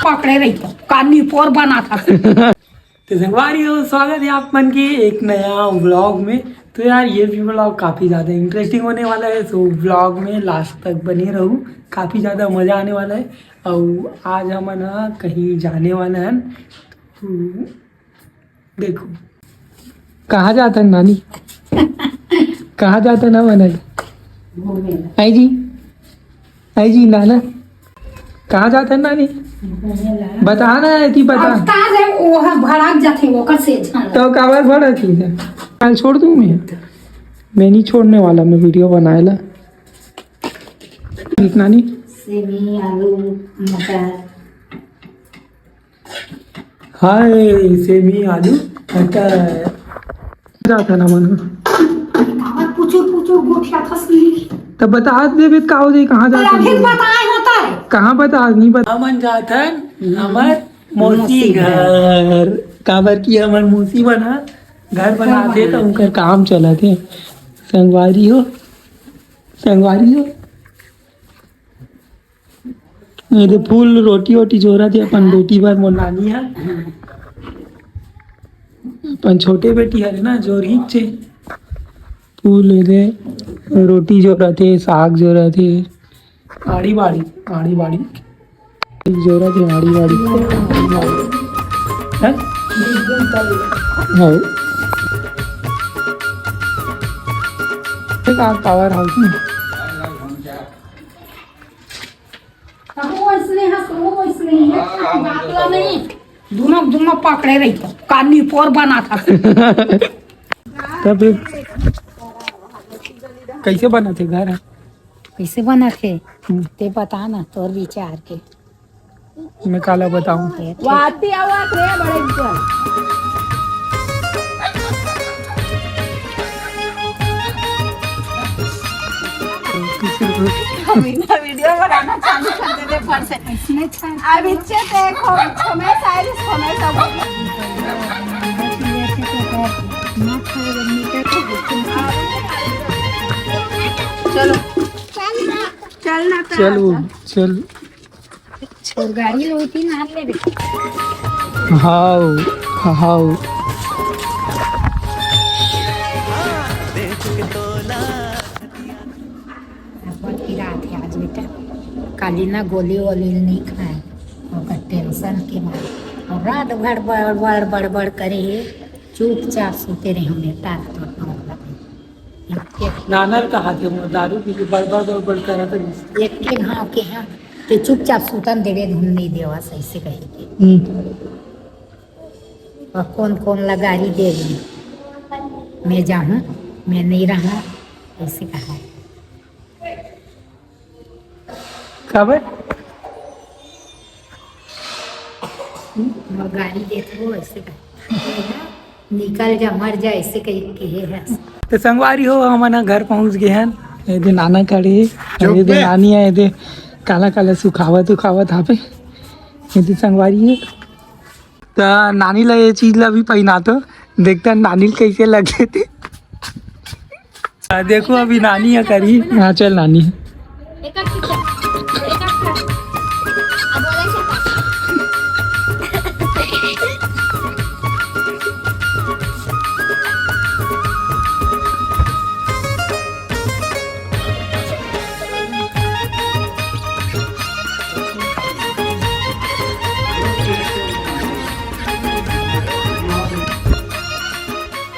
पकड़े रही तो कानी पोर बना था। तो संगवारी हो, स्वागत है आप मन के एक नया व्लॉग में। तो यार ये भी व्लॉग काफ़ी ज़्यादा इंटरेस्टिंग होने वाला है, तो व्लॉग में लास्ट तक बने रहूँ, काफ़ी ज़्यादा मज़ा आने वाला है। और आज हम ना कहीं जाने वाला है, तो देखो कहाँ जाता है नानी, कहाँ जाता है ना मना आई जी नाना, कहाँ जाता है नानी बता ना थी बता। वो भड़क जाते वो कैसे तो काबर भड़ा थी कल छोड़ दूँ मैं नहीं छोड़ने वाला, मैं वीडियो बनाएला नानी। सेमी आलू मटर, हाय सेमी आलू मटर जाता ना मन पूछो गोठिया फसली तो बता दे का हो जाए कहाँ जाता फिर बताए होता है कहाँ बता नहीं बता। मन जाता हमार मौसी घर, काबर की हमार मौसी बना घर बनाते तो उनका काम चला थे। संगवारी हो ये तो फूल रोटी वोटी जोरा थे अपन बेटी बार मोर नानी है, अपन छोटे बेटी है ना जो रीच छे फूल दे रोटी जोरा थे, साग जोरा थे, आड़ी बाड़ी जोरा थे, आड़ी बाड़ी है पावर हाउस में दोनों पकड़े रही तो कानी पोर बना था। तब कैसे बना थे घर? कैसे बना थे ते बता ना तोर विचार के। मैं काला बताऊं वाती आवाज रे बड़े विचार। वीडियो बनाना चालू कर देते पर से अब इच्छे देखो हमें साइज हमें सब चलो चल छोर गाड़ी लोती ना ले रे। हाउ बहुत की रात है आज बेटा, काली ना गोली वोली नहीं खाए और टेंशन के मारे और रात भर बड़बड़ करे चुपचाप सोते रहे हमें टाट नाना कहा थे वो दारू पी के बड़बड़ करा था एक के गाँव के हैं तो चुपचाप सुतन देवे धुन नहीं देवा सही से कहे के और कौन लगारी देवी मैं जाऊँ मैं नहीं रहा ऐसे कहा कब गाड़ी देखो ऐसे कहा निकल जा मर जा ऐसे कहे है। तो संगवारी हो हमारा घर पहुंच गए हैं, ये दे नाना खड़े ये दे नानी है, ये दे काला सुखावत यहाँ पे ये दे संगवारी है। तो नानी ला ये चीज ला भी पहना तो देखता नानी कैसे लगे थे। देखो अभी नानी है करी हाँ चल नानी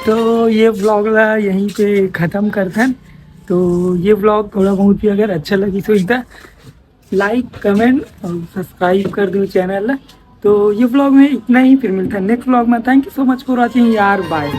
तो ये व्लॉग ला यहीं पे ख़त्म करते हैं। तो ये व्लॉग थोड़ा बहुत भी अगर अच्छा लगी तो इतना लाइक कमेंट और सब्सक्राइब कर दो चैनल। तो ये व्लॉग में इतना ही, फिर मिलता है नेक्स्ट व्लॉग में। Thank you so much for watching यार, बाय।